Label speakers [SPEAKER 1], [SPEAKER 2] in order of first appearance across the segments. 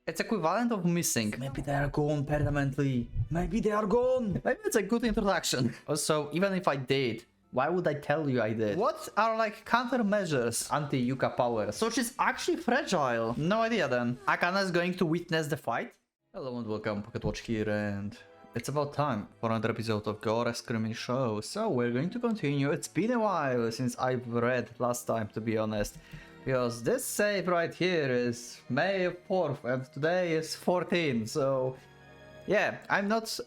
[SPEAKER 1] It's equivalent of missing. Maybe they are gone permanently. Maybe they are gone. Maybe it's a good introduction. Also, even if I did, why would I tell you I did? What are like countermeasures anti-Yuka power? So she's actually fragile. No idea then. Akana is going to witness the fight. Hello and welcome, Pocket Watch here, and it's about time for another episode of Gore Screaming Show. So we're going to continue. It's been a while since I've read last time, to be honest. Because this save right here is May 4th and today is 14, so yeah, I'm not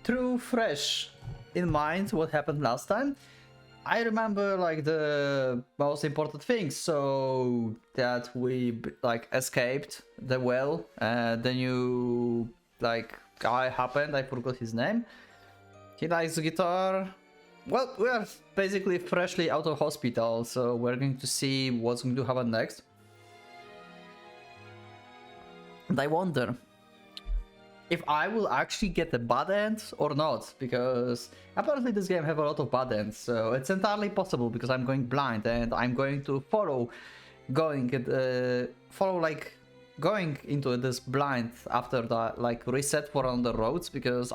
[SPEAKER 1] too fresh in mind what happened last time. I remember like the most important things, so that we like escaped the well, the new like guy happened, I forgot his name. He likes guitar. Well, we are basically freshly out of hospital, so we're going to see what's going to happen next. And I wonder if I will actually get a bad end or not, because apparently this game have a lot of bad ends, so it's entirely possible because I'm going blind and I'm going to follow going into this blind after that, like reset for on the roads, because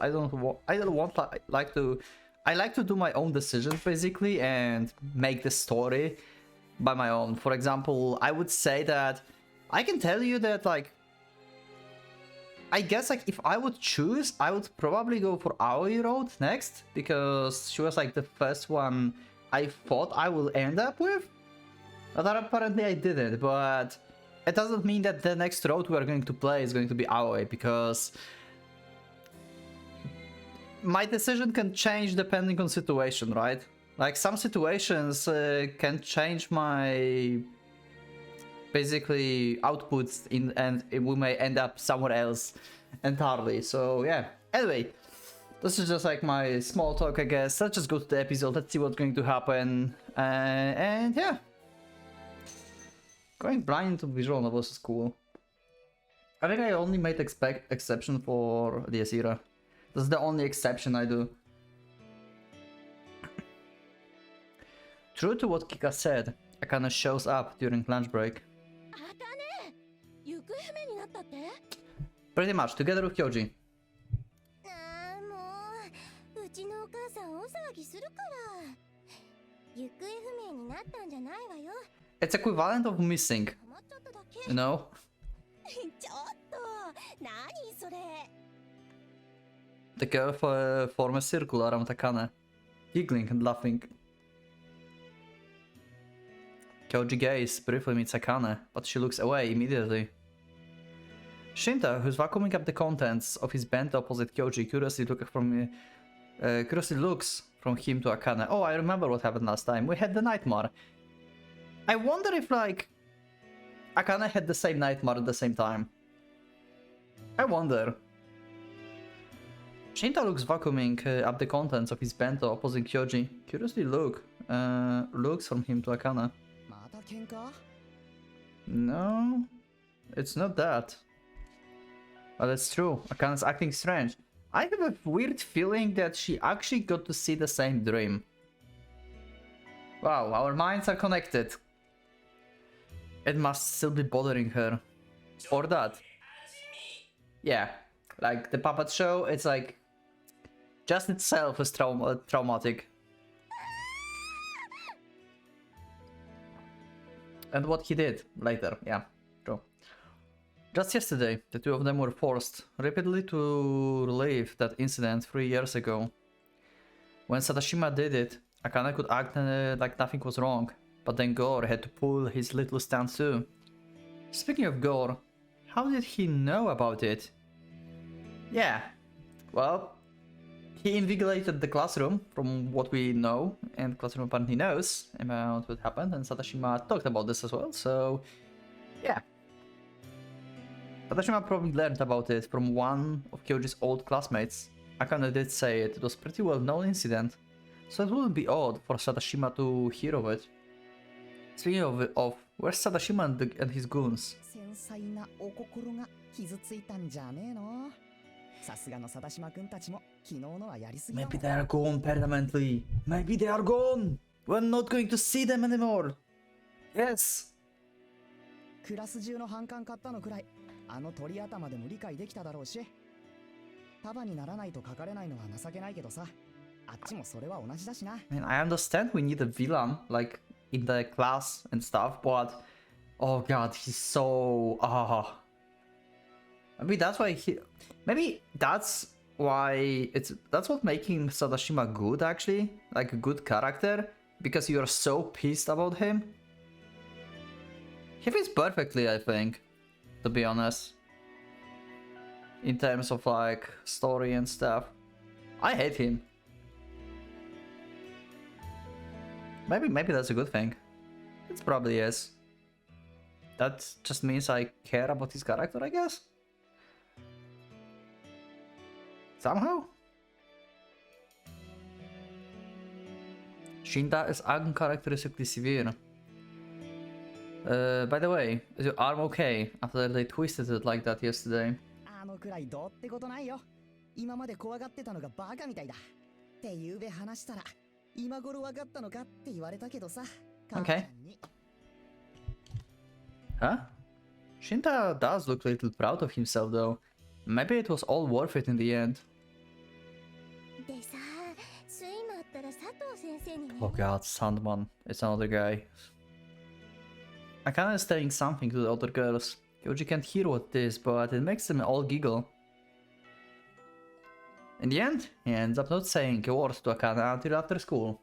[SPEAKER 1] I like to do my own decisions basically and make the story by my own. For example, I would say that I can tell you that like I guess like if I would choose, I would probably go for Aoi Road next, because she was like the first one I thought I will end up with. But apparently I didn't, but it doesn't mean that the next road we are going to play is going to be Aoi, because my decision can change depending on situation, right? Like some situations can change my basically outputs and we may end up somewhere else entirely. So yeah, anyway, this is just like my small talk, I guess. Let's just go to the episode, let's see what's going to happen, and yeah, going blind into visual novels is cool. I think I only made exception for the Asira. This is the only exception I do. True to what Kika said, Akane shows up during lunch break. Pretty much, together with Kyoji. It's equivalent of missing, you know? The girl form a circle around Akane, giggling and laughing. Kyoji gaze briefly meets Akane, but she looks away immediately. Shinta, who's vacuuming up the contents of his bento opposite Kyoji, curiously looks from him to Akane. Oh, I remember what happened last time. We had the nightmare. I wonder if like Akane had the same nightmare at the same time. I wonder. Shinta looks vacuuming up the contents of his bento opposite Kyoji. Curiously looks from him to Akane. No, it's not that. But it's true, Akane's acting strange. I have a weird feeling that she actually got to see the same dream. Wow, our minds are connected. It must still be bothering her. Or that. Yeah, like the puppet show, it's like just itself is traumatic. And what he did later, yeah, true. Just yesterday, the two of them were forced repeatedly to relive that incident 3 years ago. When Sadashima did it, Akane could act like nothing was wrong, but then Gore had to pull his little stunt too. Speaking of Gore, how did he know about it? Yeah, well, he invigilated the classroom, from what we know, and classroom apparently knows about what happened, and Sadashima talked about this as well, so yeah. Sadashima probably learned about it from one of Kyoji's old classmates. Akane did say it was a pretty well-known incident, so it wouldn't be odd for Sadashima to hear of it. Speaking of where's Sadashima and his goons? Maybe they are gone permanently. Maybe they are gone. We're not going to see them anymore. Yes.
[SPEAKER 2] あの鳥頭でも理解できただろうし、束にならないと書かれないのは情けないけどさ、あっちもそれは同じだしな。
[SPEAKER 1] I mean, I understand we need a villain, like, in the class and stuff, but... Oh god, he's so... Maybe that's why he... Maybe that's why it's... That's what making Sadashima good, actually. Like, a good character. Because you're so pissed about him. He fits perfectly, I think. To be honest. In terms of, like, story and stuff. I hate him. Maybe that's a good thing. It probably is. That just means I care about his character, I guess? Somehow? Shinta is uncharacteristically severe. By the way, is your arm okay after they twisted it like that yesterday?
[SPEAKER 2] あのくらいどうってことないよ。今まで怖がってたのがバカみたいだ。ってゆうべ話したら、今頃わかったのかって言われたけどさ。
[SPEAKER 1] Okay. Huh? Shinta does look a little proud of himself though. Maybe it was all worth it in the end. Oh god, Sandman. It's another guy. Akane is saying something to the other girls. Yoji can't hear what it is, but it makes them all giggle. In the end, he ends up not saying a word to Akane until after school.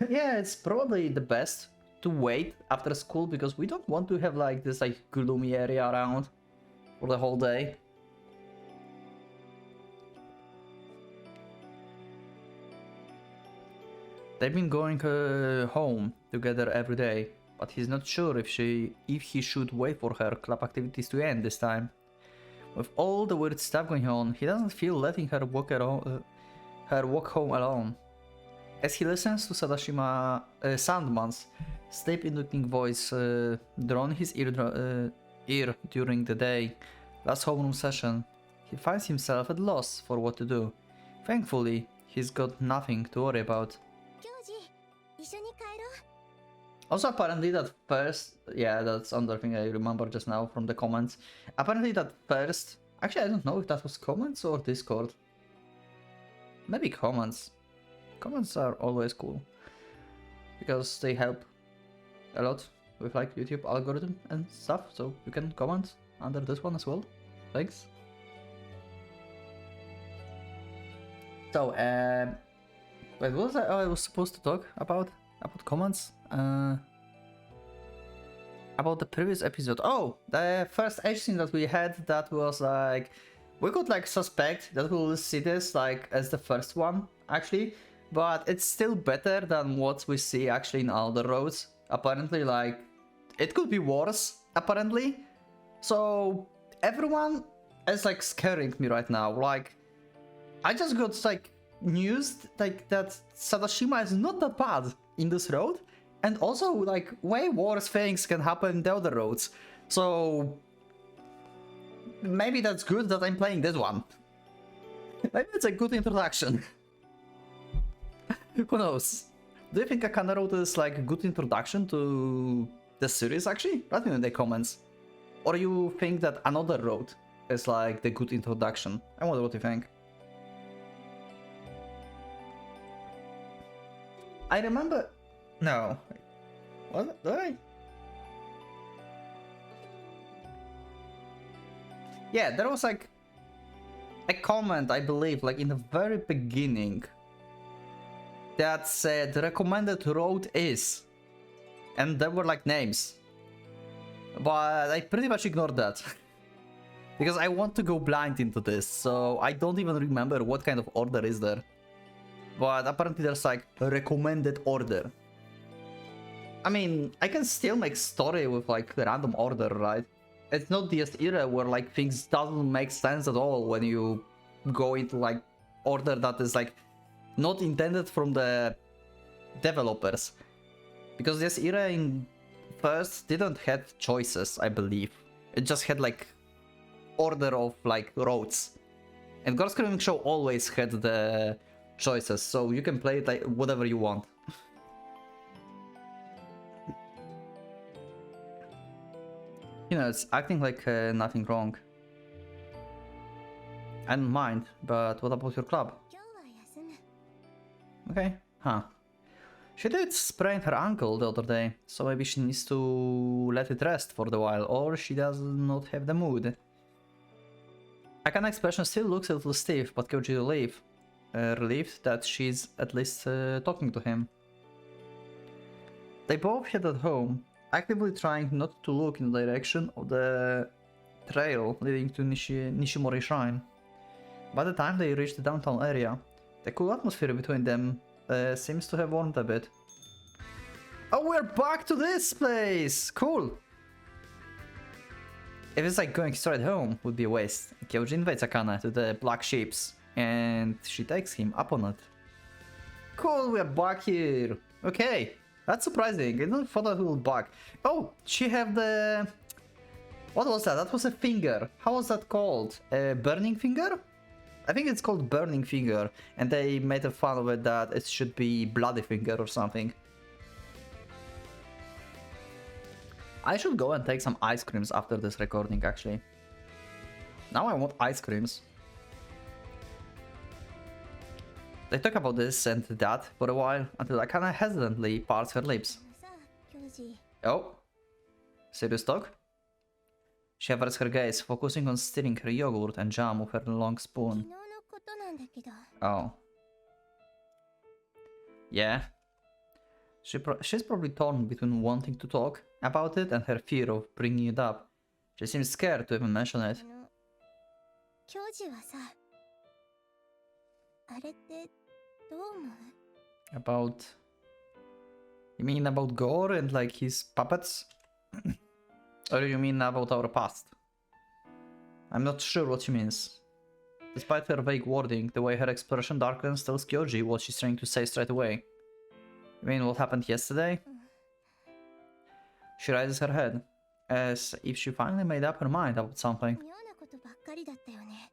[SPEAKER 1] Yeah, it's probably the best to wait after school because we don't want to have like this like gloomy area around for the whole day. They've been going home together every day, but he's not sure if he should wait for her club activities to end this time. With all the weird stuff going on, he doesn't feel letting her walk home alone. As he listens to Sadashima Sandman's sleep-inducing voice drawn his ear during the day, last homeroom session, he finds himself at loss for what to do. Thankfully, he's got nothing to worry about. Also, apparently that first... Yeah, that's another thing I remember just now from the comments. Apparently that first... Actually, I don't know if that was comments or Discord. Maybe comments. Comments are always cool. Because they help a lot with like YouTube algorithm and stuff. So you can comment under this one as well. Thanks. So, wait, what was I was supposed to talk about? About comments? About the previous episode. Oh, the first edge scene that we had, that was like... We could like suspect that we'll see this like as the first one, actually. But it's still better than what we see actually in other roads. Apparently, like, it could be worse, apparently. So, everyone is like scaring me right now. Like, I just got like news like that Sadashima is not that bad in this road. And also, like, way worse things can happen in the other roads. So, maybe that's good that I'm playing this one. Maybe it's a good introduction. Who knows? Do you think Akane Road is like a good introduction to the series actually? Let me know in the comments. Or you think that another road is like the good introduction? I wonder what you think. I remember... No. What? Did I? Yeah, there was like a comment, I believe, like in the very beginning, that said recommended road is, and there were like names, but I pretty much ignored that because I want to go blind into this, so I don't even remember what kind of order is there, but apparently there's like a recommended order. I mean, I can still make story with like random order, right? It's not the era where like things doesn't make sense at all when you go into like order that is like not intended from the developers, because this era in first didn't have choices, I believe. It just had like order of like roads, and Gore Screaming Show always had the choices, so you can play it like whatever you want. minutes acting like nothing wrong. I don't mind, but what about your club?
[SPEAKER 3] 今日は休む。
[SPEAKER 1] Okay, huh. She did sprain her ankle the other day, so maybe she needs to let it rest for a while, or she does not have the mood. Akana's expression still looks a little stiff, but Kyoji relieved that she's at least talking to him. They both head at home, actively trying not to look in the direction of the trail leading to Nishimori Shrine. By the time they reach the downtown area, the cool atmosphere between them seems to have warmed a bit. Oh, we're back to this place! Cool! If it's like going straight home, would be a waste. Kyoji invites Akana to the Black Sheeps, and she takes him up on it. Cool, we're back here! Okay, that's surprising. I didn't thought that we would back. Oh, she have the... What was that? That was a finger. How was that called? A burning finger? I think it's called burning finger, and they made a fun of it that it should be bloody finger or something. I should go and take some ice creams after this recording, actually. Now I want ice creams. They talk about this and that for a while, until Akana hesitantly parts her lips.
[SPEAKER 3] さあ、教授。
[SPEAKER 1] Oh? Serious talk? She averts her gaze, focusing on stirring her yogurt and jam with her long
[SPEAKER 3] 昨
[SPEAKER 1] spoon.
[SPEAKER 3] 日のことなんだけど。
[SPEAKER 1] Oh. Yeah? She's probably torn between wanting to talk about it and her fear of bringing it up. She seems scared to even mention it.
[SPEAKER 3] 教授はさ、あれってどう思う？
[SPEAKER 1] About... You mean about Gore and like his puppets? Or you mean about our past? I'm not sure what she means. Despite her vague wording, the way her expression darkens tells Kyoji what she's trying to say straight away. You mean what happened yesterday? She raises her head, as if she finally made up her mind about something.
[SPEAKER 3] 妙なことばっかりだったよね。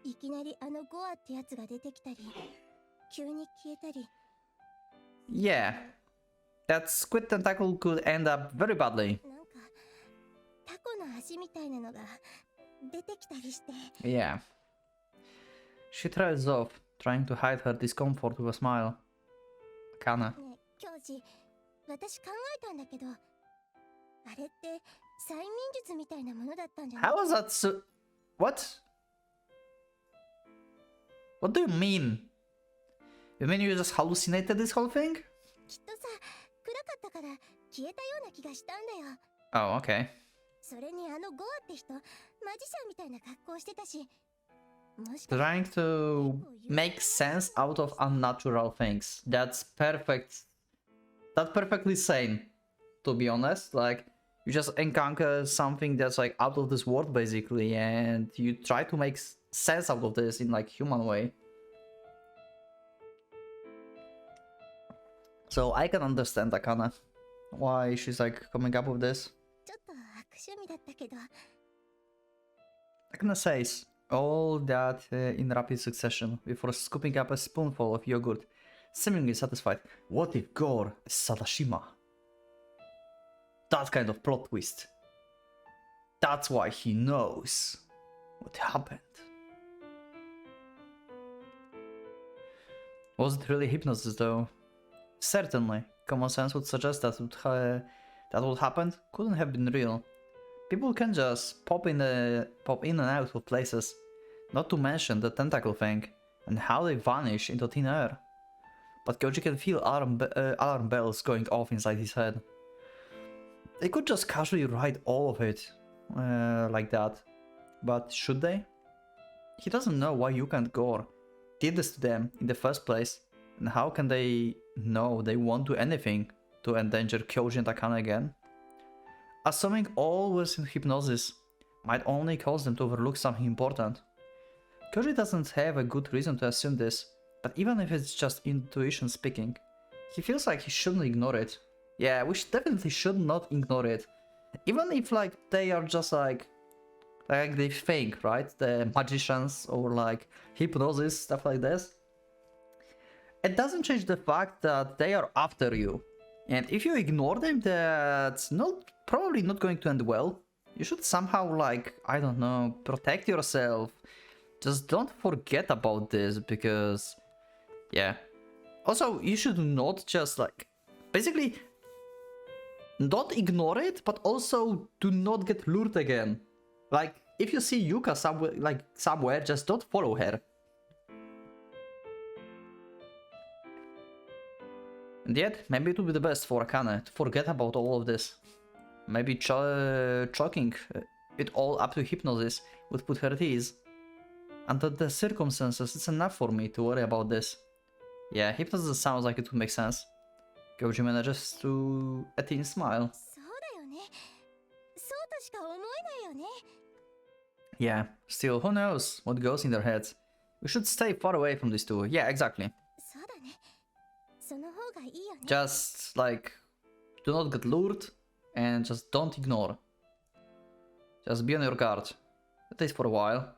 [SPEAKER 3] いきなりあのゴアってやつが出てきたり、急に消えたり。
[SPEAKER 1] Yeah, that squid tentacle could end up very badly.
[SPEAKER 3] なんかタコの足みたいなのが出てきたりして。
[SPEAKER 1] Yeah. She trails off, trying to hide her discomfort with a smile. Akana.
[SPEAKER 3] ねえ、教授、私考えたんだけど、あれって催眠術みたいなものだったんじゃない？
[SPEAKER 1] How was that so... What? What do you mean? You mean you just hallucinated this whole thing?
[SPEAKER 3] きっとさ、暗かったから消えたような気がしたんだよ。
[SPEAKER 1] Oh, okay.
[SPEAKER 3] それにあのゴアって人、マジシャンみたいな格好してたし、もしかして
[SPEAKER 1] Trying to make sense out of unnatural things. That's perfect. That's perfectly sane, to be honest. Like, you just encounter something that's like out of this world, basically, and you try to make sense out of this in like human way. So I can understand Akana, why she's like coming up with this.
[SPEAKER 3] ちょっと悪趣味だったけど、
[SPEAKER 1] Akana says all that in rapid succession before scooping up a spoonful of yogurt, seemingly satisfied. What if Gore is Sadashima? That kind of plot twist. That's why he knows what happened. Was it really hypnosis though? Certainly, common sense would suggest that what happened couldn't have been real. People can just pop in and out of places, not to mention the tentacle thing, and how they vanish into thin air. But Kyoji can feel alarm bells going off inside his head. They could just casually write all of it like that, but should they? He doesn't know why Yuka and Gore did this to them in the first place, and how can they know they won't do anything to endanger Kyoji and Akana again? Assuming all was in hypnosis might only cause them to overlook something important. Kyoji doesn't have a good reason to assume this, but even if it's just intuition speaking, he feels like he shouldn't ignore it. Yeah, we definitely should not ignore it. Even if like they are just like they think, right? The magicians or like hypnosis, stuff like this. It doesn't change the fact that they are after you. And if you ignore them, that's probably not going to end well. You should somehow, like, I don't know, protect yourself. Just don't forget about this, because, yeah. Also, you should not just, like, basically, not ignore it, but also do not get lured again. Like, if you see Yuka somewhere, just don't follow her. And yet, maybe it would be the best for Akane to forget about all of this. Maybe choking it all up to hypnosis would put her at ease. Under the circumstances, it's enough for me to worry about this. Yeah, hypnosis sounds like it would make sense. Goji manages to a teen smile. Yeah, still, who knows what goes in their heads. We should stay far away from these two. Yeah, exactly. Just, like, do not get lured and just don't ignore. Just be on your guard. At least for a while.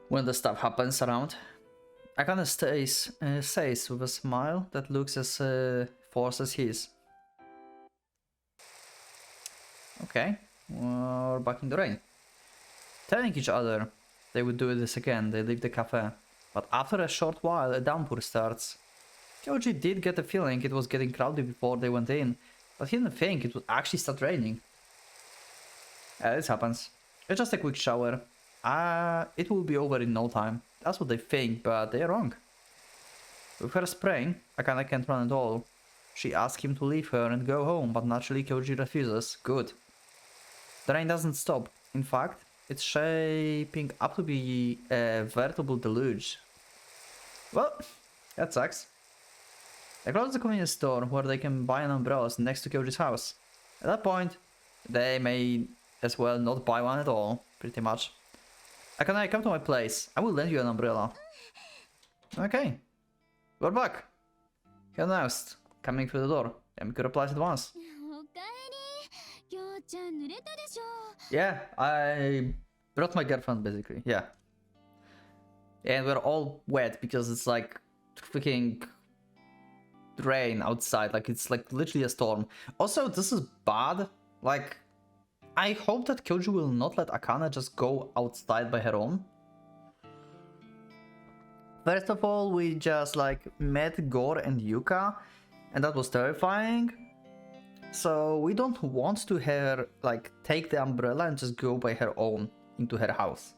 [SPEAKER 1] When the stuff happens around. Akane says with a smile that looks as forced as his. Okay, we're back in the rain. Telling each other they would do this again, they leave the cafe. But after a short while, a downpour starts. Kyoji did get the feeling it was getting cloudy before they went in, but he didn't think it would actually start raining. This happens. It's just a quick shower. It will be over in no time. That's what they think, but they're wrong. With her spraying, Akane can't run at all. She asks him to leave her and go home, but naturally Kyoji refuses. Good. The rain doesn't stop. In fact, it's shaping up to be a veritable deluge. Well, that sucks. They close the convenience store where they can buy an umbrella next to Kyoji's house. At that point, they may as well not buy one at all, pretty much. Akane, come to my place. I will lend you an umbrella. Okay. We're back. He announced, coming through the door. Yamiko replies at once. Yeah, I brought my girlfriend, basically. Yeah. And we're all wet because it's like freaking rain outside. Like, it's like literally a storm. Also, this is bad. Like, I hope that Kyoji will not let Akane just go outside by her own. First of all, we just like met Gore and Yuka, and that was terrifying. So we don't want to her like take the umbrella and just go by her own into her house.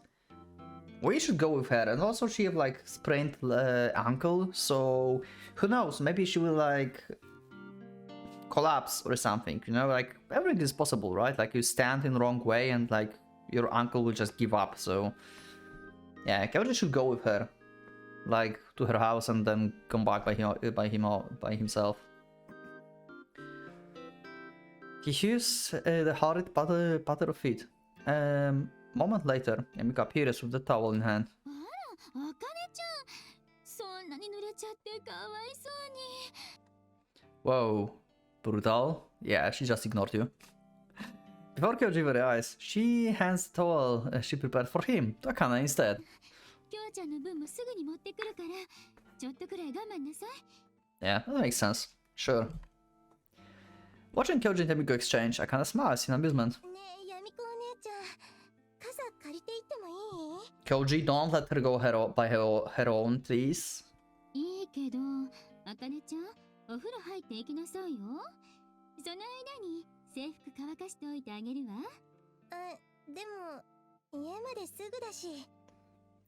[SPEAKER 1] We should go with her, and also she have like sprained ankle, so who knows, maybe she will like collapse or something, you know, like everything is possible, right? Like you stand in the wrong way and like your ankle will just give up. So yeah, Kyoji should go with her, like to her house, and then come back by himself. He hears the hurried patter of feet. Moment later, Yamiko appears with the towel in hand. Whoa, brutal. Yeah, she just ignored you. Before Kyoji realizes, she hands the towel she prepared for him to Akane instead. Yeah, that makes sense. Sure. Watching Kyoji and Yamiko exchange, Akane smiles in amusement. Kyoji, don't let her go by her own, please.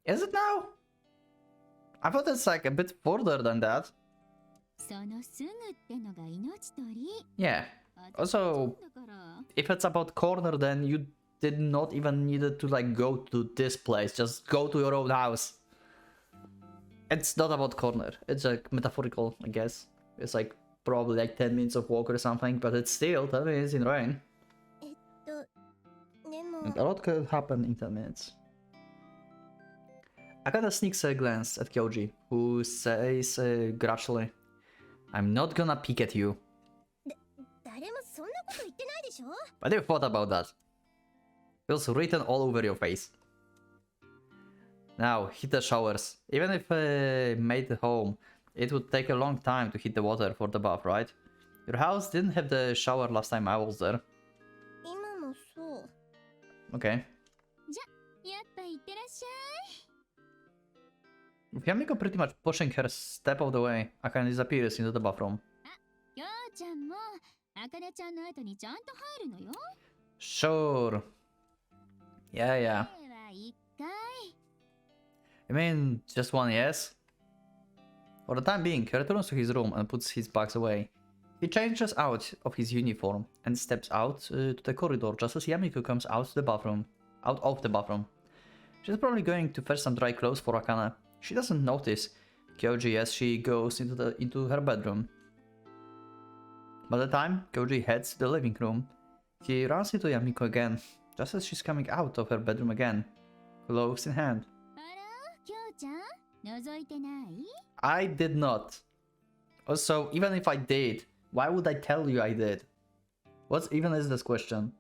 [SPEAKER 1] Is it now? I thought it's like a bit further than that. Yeah. Also, if it's about corner, then you did not even need to like go to this place. Just go to your own house. It's not about corner. It's like metaphorical, I guess. It's like probably like 10 minutes of walk or something, but it's still 10 minutes in rain. And a lot could happen in 10 minutes. Akane sneaks a glance at Kyoji, who says grudgingly, "I'm not gonna peek at you." But you thought about that. It was written all over your face. Now, hit the showers. Even if made at home, It would take a long time to hit the water for the bath, right? Your house didn't have the shower last time I was there.
[SPEAKER 3] 今もそう。
[SPEAKER 1] Okay.
[SPEAKER 3] やっぱ行ってらっしゃい。
[SPEAKER 1] With Yamiko pretty much pushing her step of the way, Akane disappears into the bathroom.
[SPEAKER 3] ようちゃんも、あかねちゃんの後にちゃんと入るのよ。
[SPEAKER 1] Sure. Yeah, yeah.
[SPEAKER 3] は一回。
[SPEAKER 1] You mean just one yes? For the time being, he returns to his room and puts his bags away. He changes out of his uniform and steps out to the corridor just as Yamiko comes out of the bathroom. She's probably going to fetch some dry clothes for Akane. She doesn't notice Kyoji as she goes into her bedroom. By the time Kyoji heads to the living room, he runs into Yamiko again, just as she's coming out of her bedroom again, clothes in hand.
[SPEAKER 3] あら、きょうちゃん、覗いてない？
[SPEAKER 1] I did not. Also, even if I did, why would I tell you I did? What even is this question?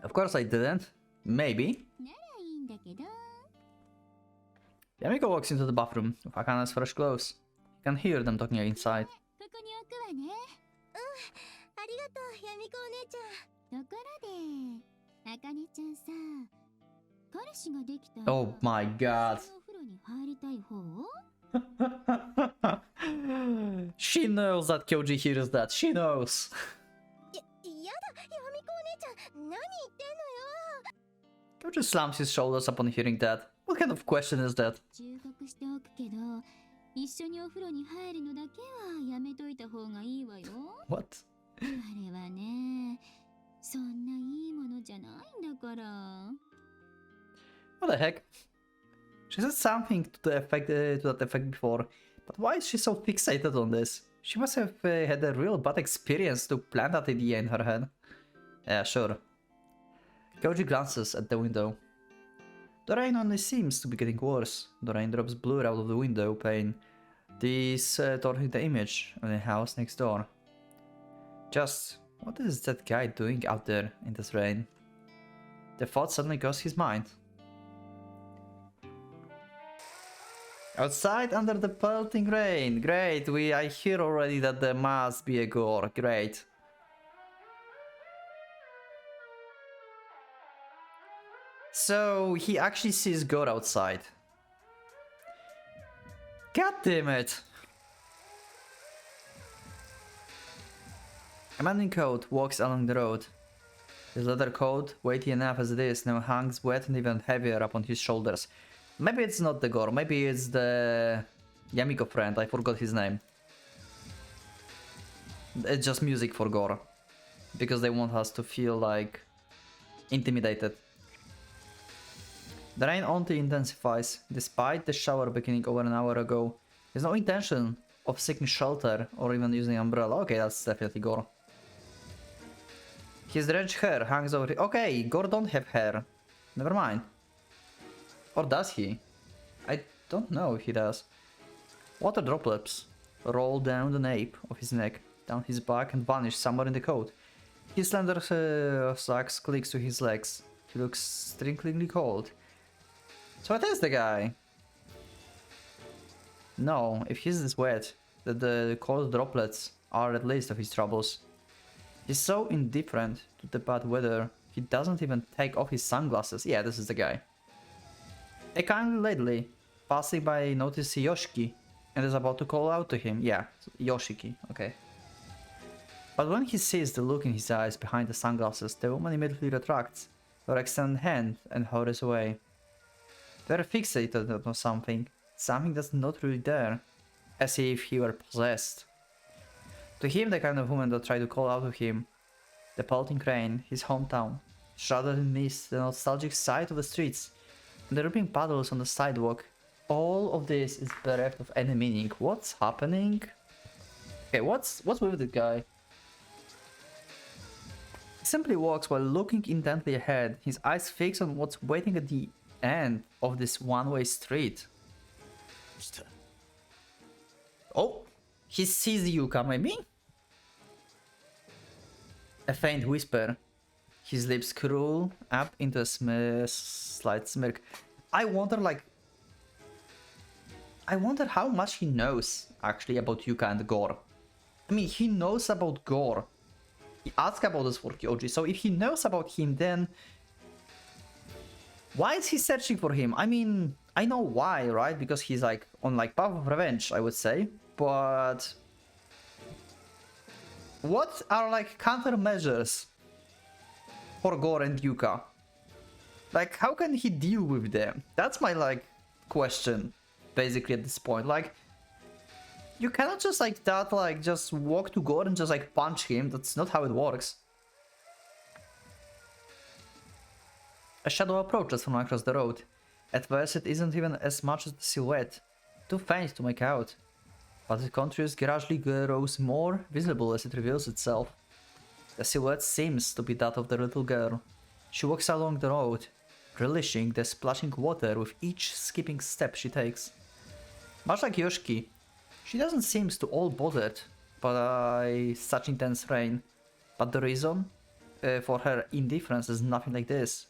[SPEAKER 1] Of course I didn't. Maybe.
[SPEAKER 3] ならいいんだけど。
[SPEAKER 1] Yamiko walks into the bathroom with Akane's fresh clothes. You can hear them talking inside.
[SPEAKER 3] ここに置くわね。ありがとう、やみこお姉ちゃん。ところで、あかねちゃんさ、彼氏ができたら、
[SPEAKER 1] Oh my god.
[SPEAKER 3] お風呂に入りたい方？
[SPEAKER 1] She knows that Kyoji hears that. She knows.
[SPEAKER 3] やだ、やみこお姉ちゃん、何言ってんのよ。
[SPEAKER 1] Kyoji slams his shoulders upon hearing that. What kind of question is that?
[SPEAKER 3] 忠告しておくけど、一緒にお風呂に入るのだけはやめといた方がいいわよ。
[SPEAKER 1] What?
[SPEAKER 3] あれはね、そんないいものじゃないんだから。
[SPEAKER 1] What the heck? She said something to that effect before, but why is she so fixated on this? She must have had a real bad experience to plant that idea in her head. Yeah, sure. Kyoji glances at the window. The rain only seems to be getting worse. The raindrops blur out of the window pane. These toward the image of the house next door. Just, what is that guy doing out there in this rain? The thought suddenly crossed his mind. Outside under the pelting rain. Great, I hear already that there must be a gore. Great. So he actually sees Gore outside. God damn it. A man in coat walks along the road. His leather coat, weighty enough as it is, now hangs wet and even heavier upon his shoulders. Maybe it's not the Gore, maybe it's the Yamiko friend, I forgot his name. It's just music for Gore. Because they want us to feel like intimidated. The rain only intensifies, despite the shower beginning over an hour ago. There's no intention of seeking shelter or even using an umbrella. Okay, that's definitely Gore. His drenched hair hangs over... Okay, Gore don't have hair. Never mind. Or does he? I don't know if he does. Water droplets roll down the nape of his neck, down his back and vanish somewhere in the coat. His slender socks clicks to his legs. He looks strikingly cold. So it is the guy. No, if he's this wet, that the cold droplets are at least of his troubles. He's so indifferent to the bad weather, he doesn't even take off his sunglasses. Yeah, this is the guy. A kindly lady, passing by, notices Yoshiki and is about to call out to him. Yeah, Yoshiki, okay. But when he sees the look in his eyes behind the sunglasses, the woman immediately retracts her extended hand and hurries away. Very fixated on something that's not really there, as if he were possessed. To him, the kind of woman that tried to call out to him, the pelting rain, his hometown, shrouded in mist, the nostalgic sight of the streets, and the ripping puddles on the sidewalk, all of this is bereft of any meaning. What's happening? Okay, what's with the guy? He simply walks while looking intently ahead, his eyes fixed on what's waiting at the end of this one-way street. Oh, he sees you come at me? A faint whisper. His lips curl up into a slight smirk. I wonder, like... I wonder how much he knows actually about Yuka and Gore. I mean, he knows about Gore. He asked about this for Kyoji, so if he knows about him, then why is he searching for him? I mean, I know why, right? Because he's like on like path of revenge, I would say. But what are like countermeasures for Gore and Yuka? Like, how can he deal with them? That's my like question, basically at this point. Like, you cannot just like that, like just walk to Gore and just like punch him. That's not how it works. A shadow approaches from across the road. At first it isn't even as much as the silhouette, too faint to make out. But the contrast gradually grows more visible as it reveals itself. The silhouette seems to be that of the little girl. She walks along the road, relishing the splashing water with each skipping step she takes. Much like Yoshiki, she doesn't seem to all bothered by such intense rain, but the reason for her indifference is nothing like this.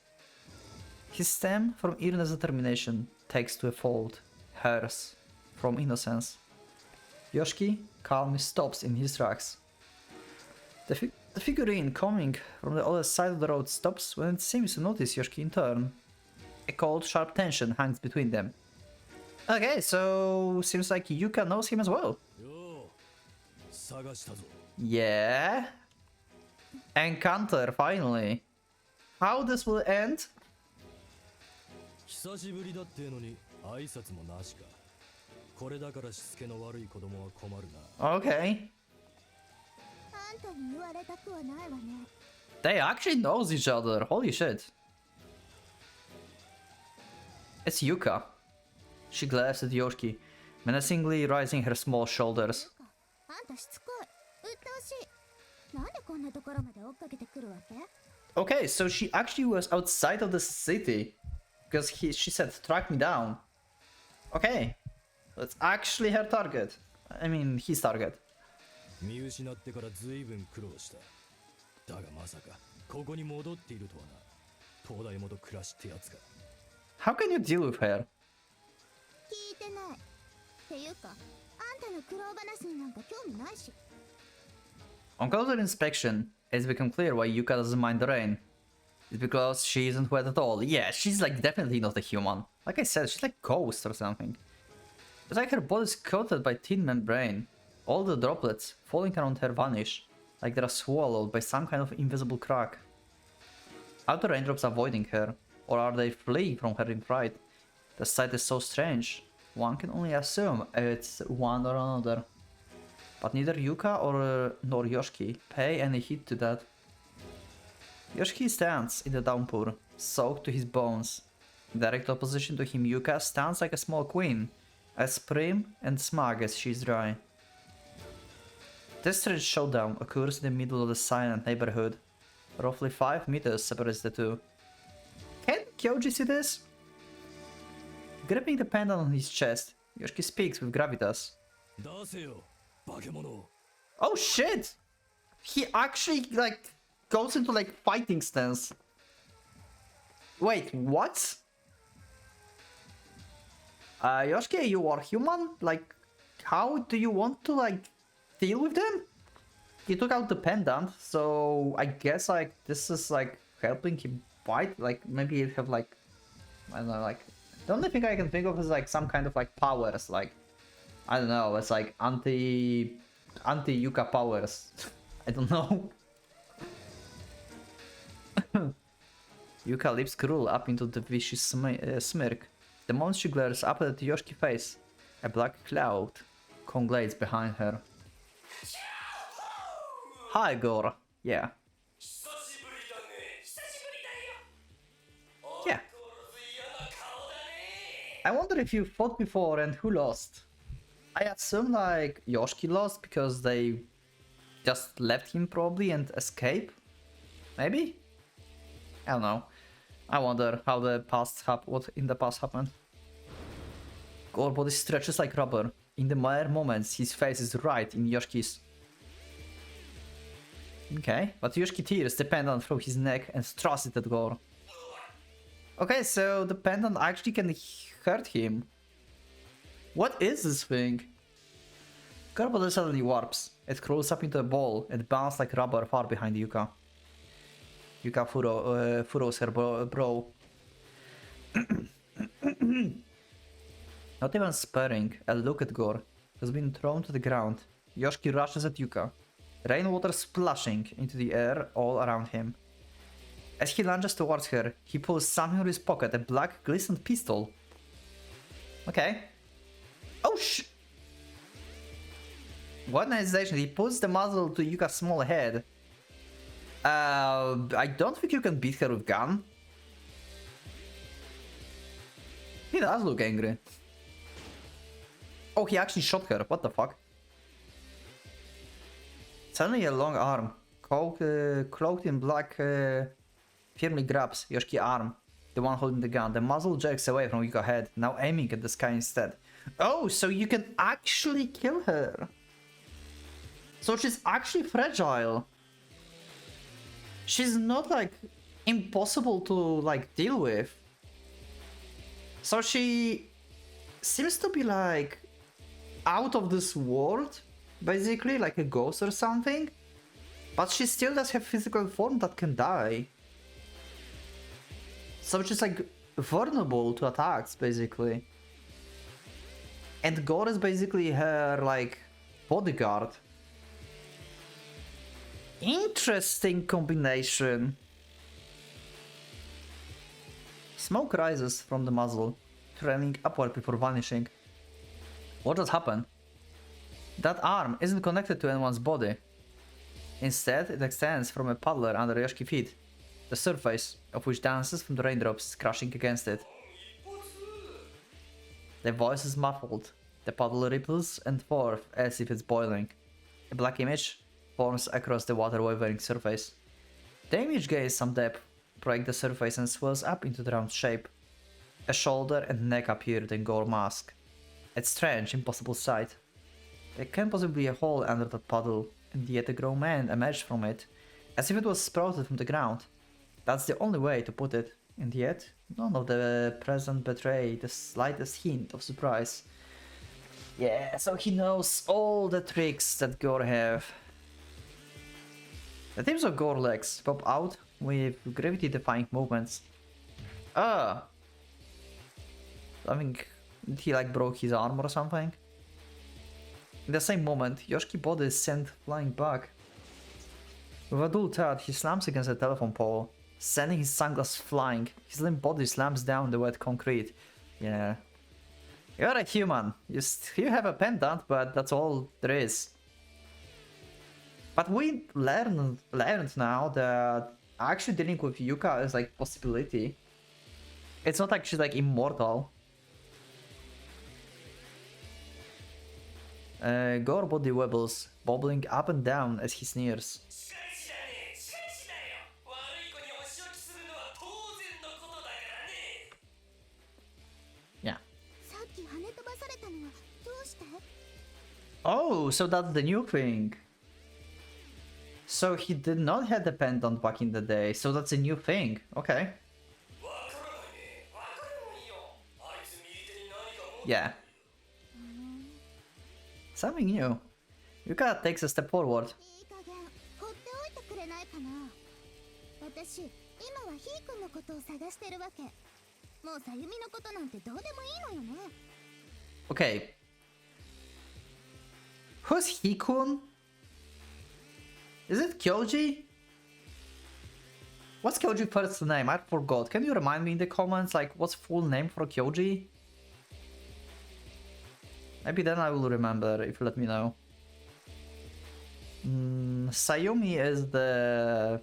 [SPEAKER 1] His stem from earnest determination takes to a fold, hers from innocence. Yoshiki calmly stops in his tracks. The figurine coming from the other side of the road stops when it seems to notice Yoshiki in turn. A cold, sharp tension hangs between them. Okay, so seems like Yuka knows him as well. Yeah. Encounter, finally. How this will end? Okay. They actually knows each other, holy shit. It's Yuka. She glares at Yoshiki, menacingly raising her small shoulders. Okay, so she actually was outside of the city. Because she said, track me down. Okay. That's actually her target. I mean, his target. How can you deal with her? On closer inspection, it's become clear why Yuka doesn't mind the rain. It's because she isn't wet at all. Yeah, she's like definitely not a human. Like I said, she's like a ghost or something. It's like her body's coated by thin membrane. All the droplets falling around her vanish, like they're swallowed by some kind of invisible crack. Are the raindrops avoiding her, or are they fleeing from her in fright? The sight is so strange. One can only assume it's one or another. But neither Yuka nor Yoshiki pay any heed to that. Yoshiki stands in the downpour, soaked to his bones. In direct opposition to him, Yuka stands like a small queen, as prim and smug as she is dry. This strange showdown occurs in the middle of the silent neighborhood. Roughly 5 meters separates the two. Can Kyoji see this? Gripping the pendant on his chest, Yoshiki speaks with gravitas. Oh shit! He actually like goes into like fighting stance. Wait, what? Yoshiki, you are human? Like, how do you want to like deal with them? He took out the pendant, so I guess like this is like helping him fight. Like maybe he'd have like, I don't know, like the only thing I can think of is like some kind of like powers, like I don't know, it's like anti Yuka powers. I don't know. Yuka lips curl up into the vicious smirk. The moment she glares up at the Yoshiki face, a black cloud conglates behind her. Hi, Gore. Yeah. Yeah. I wonder if you fought before and who lost. I assume like Yoshiki lost because they just left him probably and escape. Maybe? I don't know. I wonder how what in the past happened. Gore body stretches like rubber. In the mere moments, his face is right in Yoshiki's. Okay, but Yoshiki tears the pendant through his neck and thrusts it at Gore. Okay, so the pendant actually can hurt him. What is this thing? Garbodor suddenly warps. It crawls up into a ball and bounces like rubber far behind Yuka. Yuka furrows her brow. Not even sparing a look at Gore, has been thrown to the ground. Yoshiki rushes at Yuka, rainwater splashing into the air all around him. As he lunges towards her, he pulls something from his pocket, a black glistened pistol. Okay. Oh sh! What an hesitation, he puts the muzzle to Yuka's small head. I don't think you can beat her with gun. He does look angry. Oh, he actually shot her. What the fuck? Suddenly a long arm, cloaked in black, firmly grabs Yoshiki's arm, the one holding the gun. The muzzle jerks away from Yuka's head, now aiming at the sky instead. Oh, so you can actually kill her. So she's actually fragile. She's not like impossible to like deal with. So she seems to be like out of this world, basically like a ghost or something, but she still does have physical form that can die. So she's like vulnerable to attacks basically. And Gore is basically her like bodyguard. Interesting combination. Smoke rises from the muzzle, trailing upward before vanishing. What just happened? That arm isn't connected to anyone's body. Instead, it extends from a paddler under Yoshiki's feet, the surface of which dances from the raindrops crashing against it. The voice is muffled. The paddle ripples and forth as if it's boiling. A black image forms across the water-wavering surface. The image gains some depth, breaks the surface and swells up into the round shape. A shoulder and neck appeared in Gore's mask. A strange, impossible sight. There can't possibly be a hole under that puddle, and yet a grown man emerged from it, as if it was sprouted from the ground. That's the only way to put it, and yet none of the present betray the slightest hint of surprise. Yeah, so he knows all the tricks that Gore have. The tips of Gore's legs pop out with gravity-defying movements. I think he like broke his arm or something. In the same moment, Yoshiki's body is sent flying back. With a dull thud, he slams against a telephone pole, sending his sunglasses flying. His limp body slams down the wet concrete. Yeah. You're a human. You have a pendant, but that's all there is. But we learned now that actually dealing with Yuka is like possibility. It's not like she's like immortal. Gore body wobbles, bobbling up and down as he sneers. Yeah. Oh, so that's the new thing. So he did not have the pendant back in the day, so that's a new thing. Okay. Yeah. Something new. Yuka takes a step forward. Okay. Who's Hikun? Is it Kyoji? What's Kyoji's first name? I forgot. Can you remind me in the comments, like, what's full name for Kyoji? Maybe then I will remember if you let me know. Sayumi is the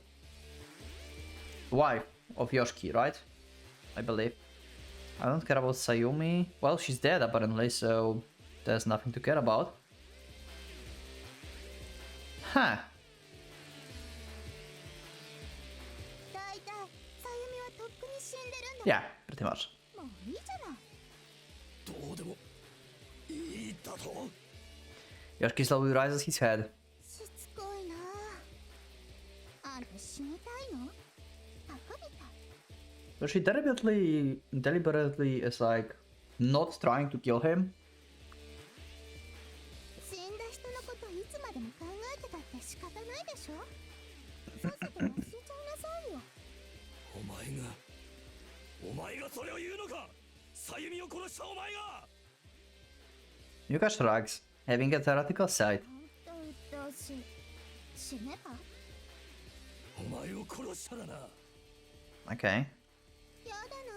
[SPEAKER 1] wife of Yoshiki, right? I believe. I don't care about Sayumi. Well, she's dead apparently, so there's nothing to care about. Huh. Yeah, pretty much. Yoshiki slowly raises his head. So she deliberately is like not trying to kill him.
[SPEAKER 4] お前がそれを言うのか。さゆみを殺したお前が。
[SPEAKER 1] Yuka shrugs, having a theoretical side.
[SPEAKER 3] 死ねば
[SPEAKER 4] お前を殺したらな。
[SPEAKER 1] Okay.
[SPEAKER 3] やだな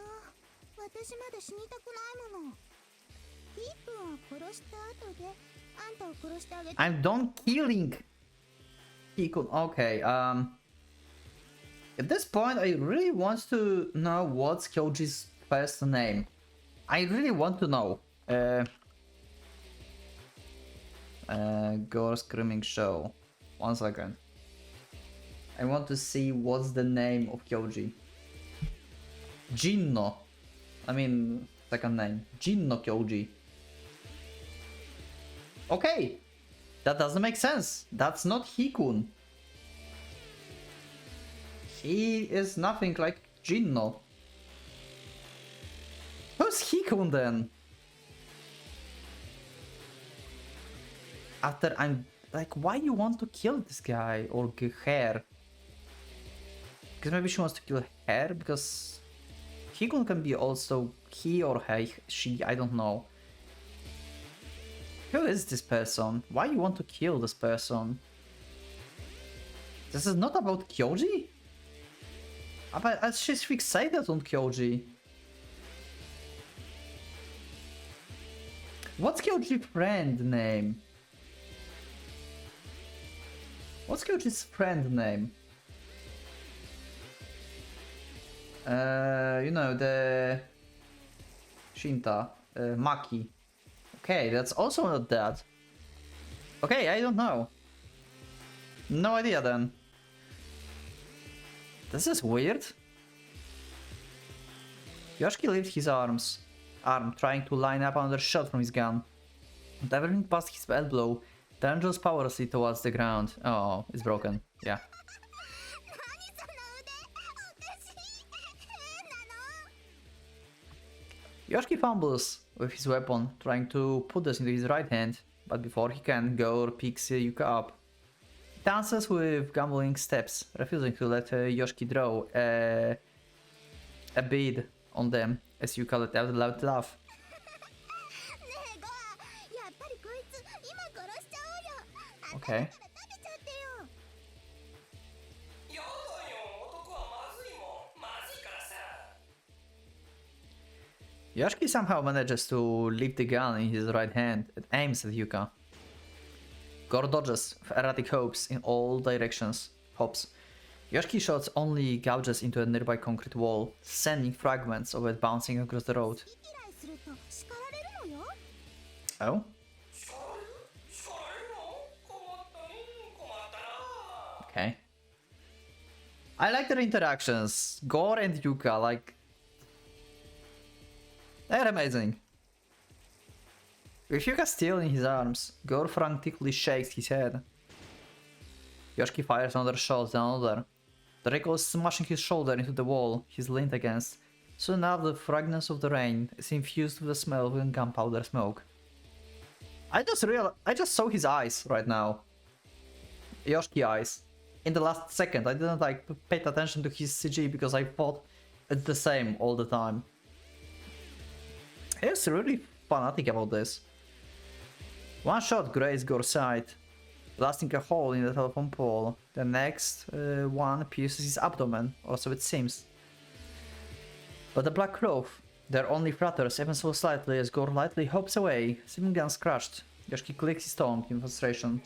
[SPEAKER 3] 私まだ死にたくないものピープンを殺した後であんたを殺してあげて
[SPEAKER 1] I'm done killing Hikun. Okay, at this point I really want to know what's Kyoji's first name. I really want to know. Gore Screaming Show. 1 second. I want to see what's the name of Kyoji. Jinno. I mean, second name. Jinno Kyoji. Okay. That doesn't make sense. That's not Hikun. He is nothing like Jinno. Who's Hikun then? After I'm like, why you want to kill this guy or her? Because maybe she wants to kill her because Hikun can be also he or she, I don't know. Who is this person? Why you want to kill this person? This is not about Kyoji? But she's fixated on Kyoji. What's Kyoji's friend name? What's Kyoji's friend name? You know, the Shinta, Maki. Okay, that's also not that. Okay, I don't know. No idea then. This is weird. Yoshiki lifts his arm, trying to line up another shot from his gun. Diving past his elbow, Dangerous powerlessly towards the ground. Oh, it's broken. Yeah. Yoshiki fumbles with his weapon, trying to put this into his right hand, but before he can, Gore picks Yuka up. He dances with gambling steps, refusing to let Yoshiki draw a bead on them as Yuka let out a loud laugh. Okay. Yoshiki somehow manages to lift the gun in his right hand and aims at Yuka. Gore dodges with erratic hops in all directions. Yoshiki shots only gouges into a nearby concrete wall, sending fragments of it bouncing across the road. Oh? Okay. I like their interactions. Gore and Yuka, like... they're amazing. With Yuka still in his arms, Gore frantically shakes his head. Yoshiki fires another shot, then another. The recoil smashing his shoulder into the wall he's leaned against. Soon enough, the fragrance of the rain is infused with the smell of gunpowder smoke. I just saw his eyes right now. Yoshiki eyes. In the last second, I didn't like pay attention to his CG because I thought it's the same all the time. He's really fanatic about this. One shot grazed Gore's side, blasting a hole in the telephone pole. The next one pierces his abdomen, or so it seems. But the black cloth there only flutters ever so slightly as Gore lightly hops away, seemingly unscratched. Yoshiki clicks his tongue in frustration.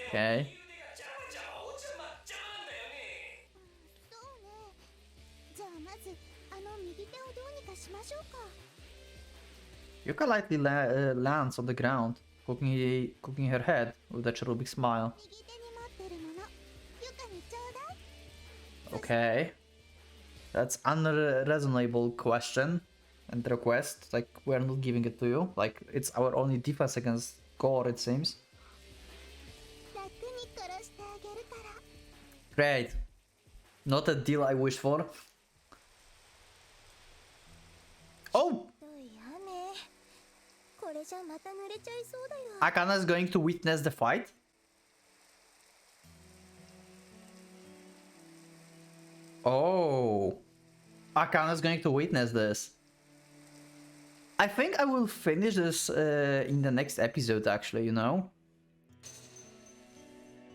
[SPEAKER 1] Okay. Yuka lightly lands on the ground, cooking her head with a cherubic smile. Okay. That's unreasonable question and request. Like, we're not giving it to you. Like, it's our only defense against Gore, it seems. Great. Not a deal I wished for. Oh!
[SPEAKER 3] じゃまた濡れちゃいそうだよ。
[SPEAKER 1] Akana is going to witness the fight? Oh. Akana is going to witness this. I think I will finish this in the next episode, actually, you know?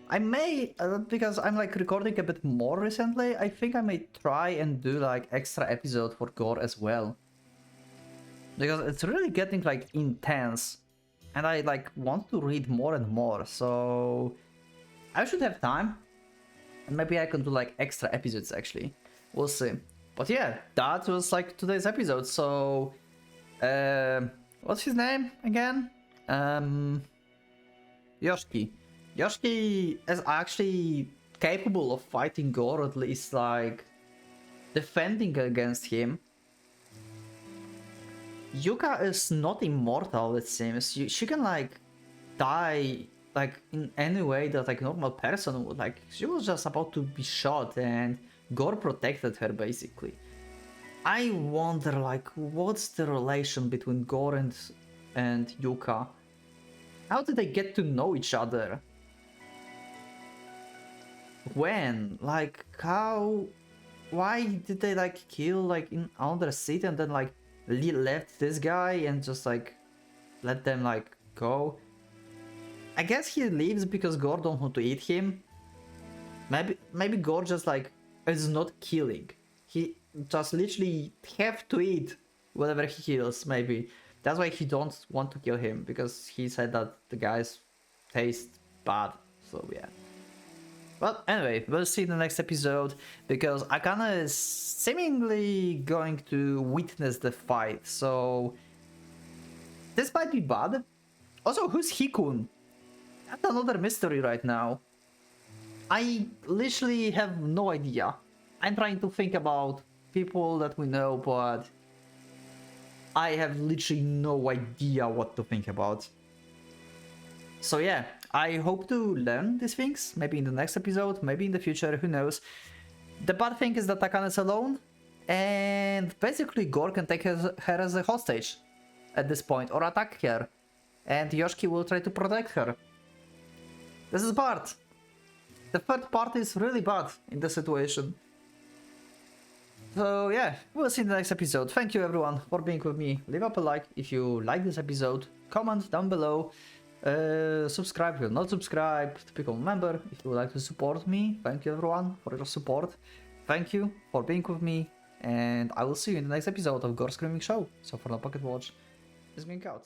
[SPEAKER 1] I may, because I'm like recording a bit more recently, I think I may try and do like extra episode for Gore as well. Because it's really getting like intense. And I like want to read more and more, so I should have time. And maybe I can do like extra episodes actually. We'll see. But yeah, that was like today's episode, so... what's his name again? Yoshiki. Yoshiki is actually capable of fighting Gore, at least like defending against him. Yuka is not immortal, it seems. She can like die like in any way that like normal person would. Like she was just about to be shot and Gore protected her basically. I wonder like what's the relation between Gore and Yuka? How did they get to know each other? When? Like how? Why did they like kill like in another city and then like left this guy and just like let them like go? I guess he leaves because Gore don't want to eat him. Maybe Gore just like is not killing. He just literally have to eat whatever he kills, maybe. That's why he don't want to kill him, because he said that the guys taste bad, so yeah. But anyway, we'll see in the next episode, because Akana is seemingly going to witness the fight, so... this might be bad. Also, who's Hikun? That's another mystery right now. I literally have no idea. I'm trying to think about people that we know, but I have literally no idea what to think about. So yeah, I hope to learn these things, maybe in the next episode, maybe in the future, who knows. The bad thing is that Akana is alone, and basically Gore can take her as a hostage at this point, or attack her, and Yoshiki will try to protect her. This is bad. The third part is really bad in this situation. So yeah, we'll see in the next episode. Thank you everyone for being with me. Leave up a like if you like this episode. Comment down below. Subscribe if you're not subscribed. Become a member if you would like to support me. Thank you everyone for your support. Thank you for being with me. And I will see you in the next episode of Gore Screaming Show. So for now, Pocket Watch is going out.